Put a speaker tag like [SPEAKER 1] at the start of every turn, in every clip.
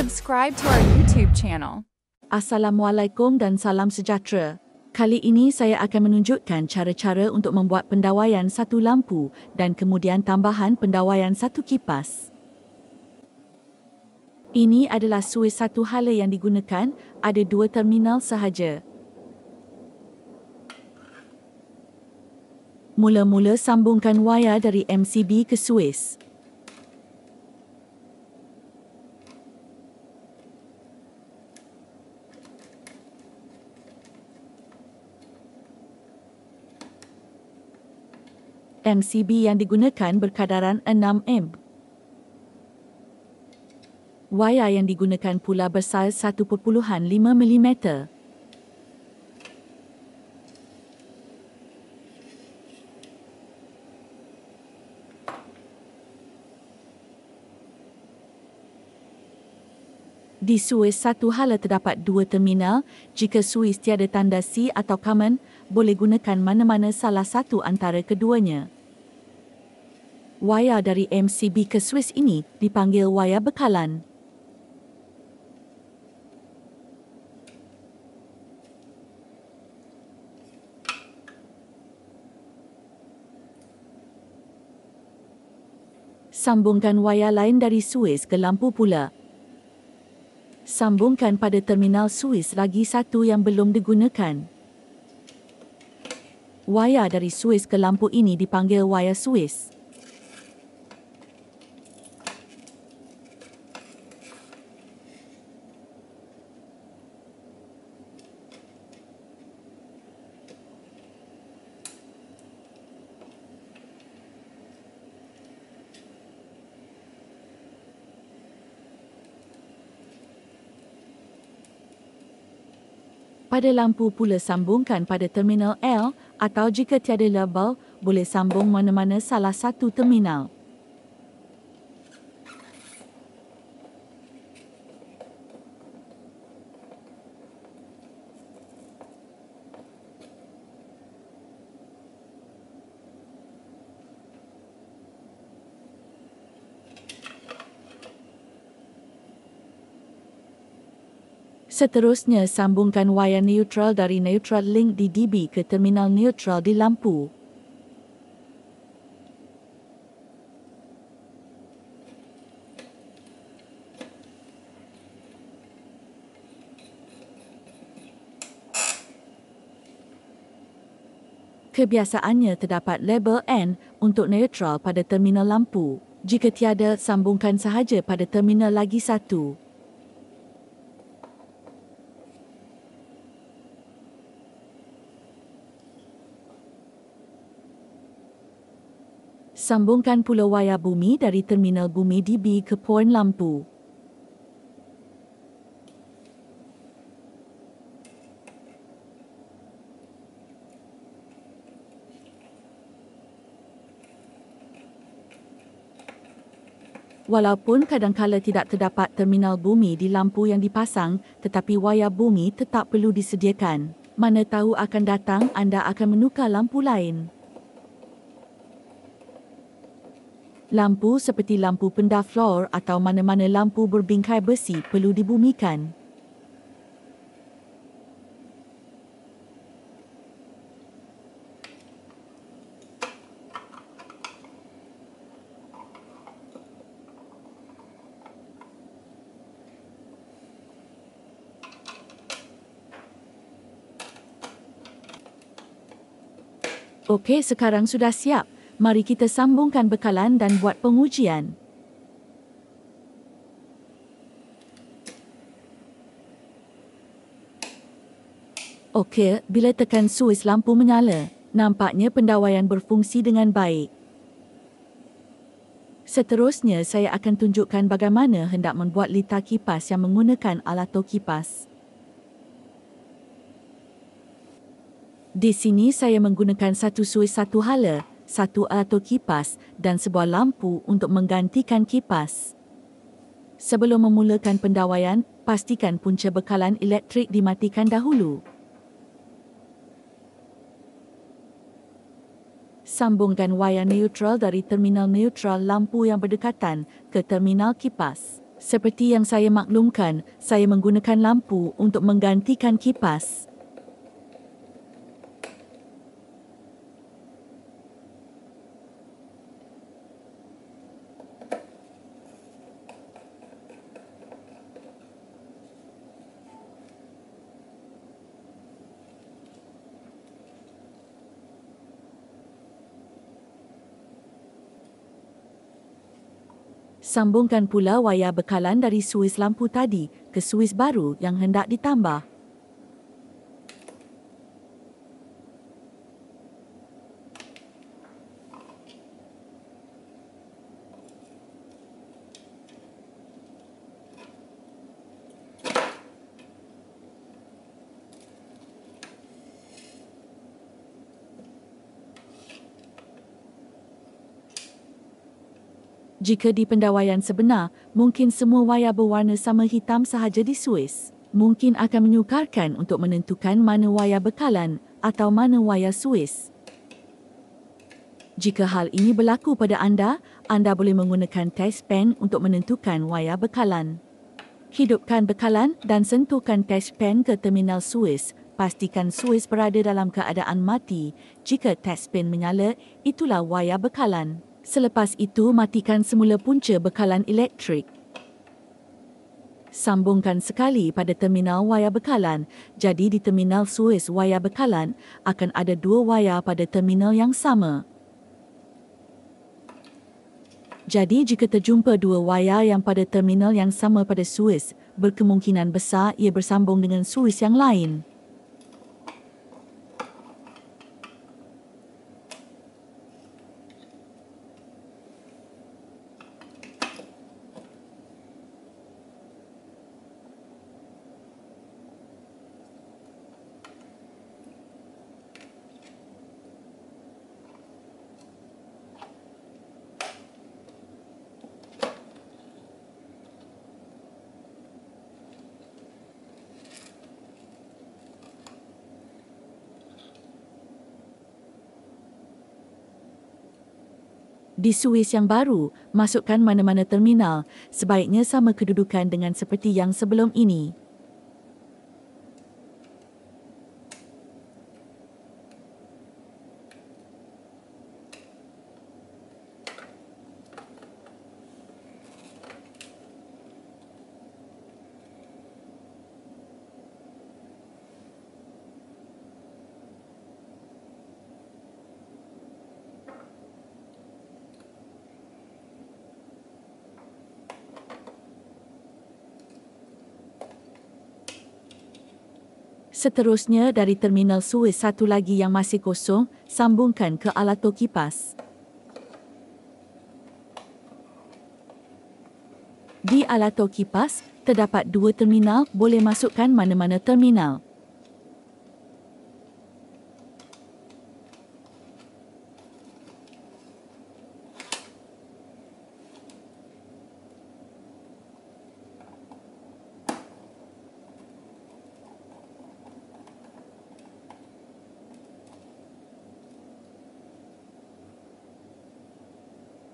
[SPEAKER 1] Subscribe to our YouTube channel.
[SPEAKER 2] Assalamualaikum dan salam sejahtera. Kali ini saya akan menunjukkan cara-cara untuk membuat pendawaian satu lampu dan kemudian tambahan pendawaian satu kipas. Ini adalah suis satu hala yang digunakan, ada dua terminal sahaja. Mula-mula sambungkan wayar dari MCB ke suis. MCB yang digunakan berkadaran 6 amp. Wayar yang digunakan pula bersaiz 1.5 mm. Di suis satu hala terdapat dua terminal. Jika suis tiada tanda C atau common, boleh gunakan mana-mana salah satu antara keduanya. Wayar dari MCB ke suis ini dipanggil wayar bekalan. Sambungkan wayar lain dari suis ke lampu pula. Sambungkan pada terminal suis lagi satu yang belum digunakan. Wayar dari suis ke lampu ini dipanggil wayar suis. Pada lampu pula sambungkan pada terminal L atau jika tiada label, boleh sambung mana-mana salah satu terminal. Seterusnya, sambungkan wayar neutral dari neutral link di DB ke terminal neutral di lampu. Kebiasaannya terdapat label N untuk neutral pada terminal lampu. Jika tiada, sambungkan sahaja pada terminal lagi satu. Sambungkan pula wayar bumi dari terminal bumi DB ke poin lampu. Walaupun kadangkala tidak terdapat terminal bumi di lampu yang dipasang, tetapi wayar bumi tetap perlu disediakan. Mana tahu akan datang anda akan menukar lampu lain. Lampu seperti lampu pendah floor atau mana-mana lampu berbingkai besi perlu dibumikan. Okey, sekarang sudah siap. Mari kita sambungkan bekalan dan buat pengujian. Okey, bila tekan suis lampu menyala, nampaknya pendawaian berfungsi dengan baik. Seterusnya, saya akan tunjukkan bagaimana hendak membuat litar kipas yang menggunakan alato kipas. Di sini saya menggunakan satu suis satu hala, satu alato kipas dan sebuah lampu untuk menggantikan kipas. Sebelum memulakan pendawaian, pastikan punca bekalan elektrik dimatikan dahulu. Sambungkan wayar neutral dari terminal neutral lampu yang berdekatan ke terminal kipas. Seperti yang saya maklumkan, saya menggunakan lampu untuk menggantikan kipas. Sambungkan pula wayar bekalan dari suis lampu tadi ke suis baru yang hendak ditambah. Jika di pendawaian sebenar, mungkin semua wayar berwarna sama hitam sahaja di suis. Mungkin akan menyukarkan untuk menentukan mana wayar bekalan atau mana wayar suis. Jika hal ini berlaku pada anda boleh menggunakan test pen untuk menentukan wayar bekalan. Hidupkan bekalan dan sentuhkan test pen ke terminal suis. Pastikan suis berada dalam keadaan mati. Jika test pen menyala, itulah wayar bekalan. Selepas itu, matikan semula punca bekalan elektrik. Sambungkan sekali pada terminal wayar bekalan. Jadi di terminal suis wayar bekalan akan ada dua wayar pada terminal yang sama. Jadi jika terjumpa dua wayar yang pada terminal yang sama pada suis, berkemungkinan besar ia bersambung dengan suis yang lain. Di suis yang baru, masukkan mana-mana terminal. Sebaiknya sama kedudukan dengan seperti yang sebelum ini. Seterusnya, dari terminal suis satu lagi yang masih kosong, sambungkan ke alato kipas. Di alato kipas, terdapat dua terminal, boleh masukkan mana-mana terminal.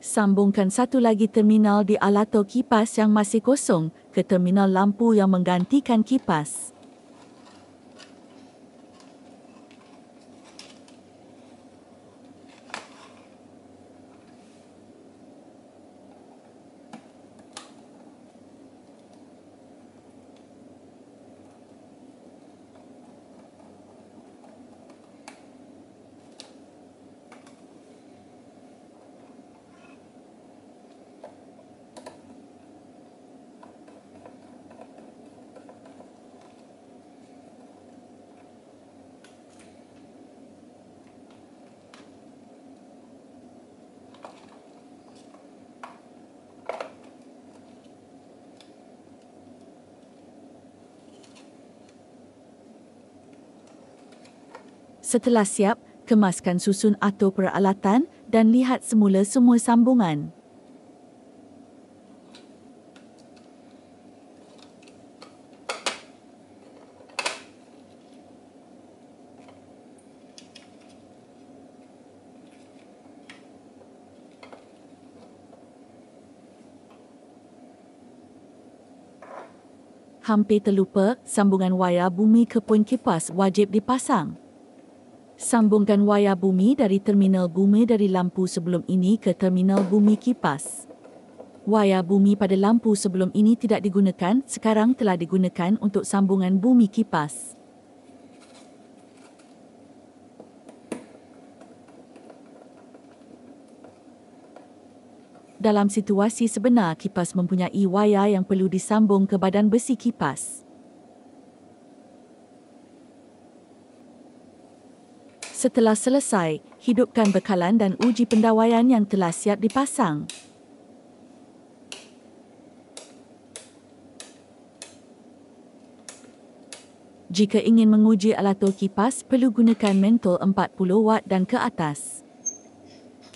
[SPEAKER 2] Sambungkan satu lagi terminal di alato kipas yang masih kosong ke terminal lampu yang menggantikan kipas. Setelah siap, kemaskan susun atau peralatan dan lihat semula semua sambungan. Hampir terlupa, sambungan wayar bumi ke poin kipas wajib dipasang. Sambungkan wayar bumi dari terminal bumi dari lampu sebelum ini ke terminal bumi kipas. Wayar bumi pada lampu sebelum ini tidak digunakan, sekarang telah digunakan untuk sambungan bumi kipas. Dalam situasi sebenar, kipas mempunyai wayar yang perlu disambung ke badan besi kipas. Setelah selesai, hidupkan bekalan dan uji pendawaian yang telah siap dipasang. Jika ingin menguji alatur kipas, perlu gunakan mentol 40 watt dan ke atas.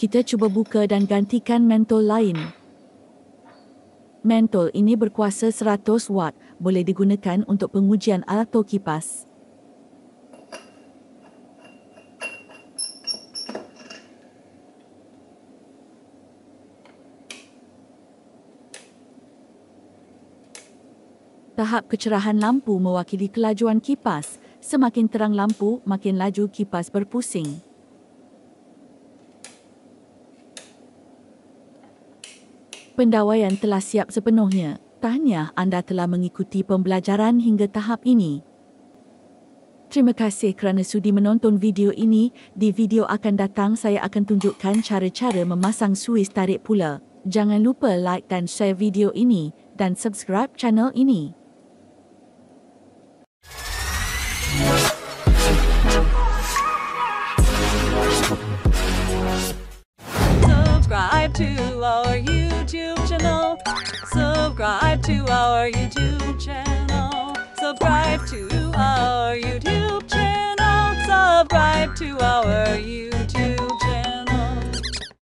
[SPEAKER 2] Kita cuba buka dan gantikan mentol lain. Mentol ini berkuasa 100 watt, boleh digunakan untuk pengujian alatur kipas. Tahap kecerahan lampu mewakili kelajuan kipas. Semakin terang lampu, makin laju kipas berpusing. Pendawaian telah siap sepenuhnya. Tahniah, anda telah mengikuti pembelajaran hingga tahap ini. Terima kasih kerana sudi menonton video ini. Di video akan datang saya akan tunjukkan cara-cara memasang suis tarik pula. Jangan lupa like dan share video ini dan subscribe channel ini.
[SPEAKER 3] Subscribe to our YouTube channel. Subscribe to our YouTube channel. Subscribe to our YouTube channel. Subscribe to our YouTube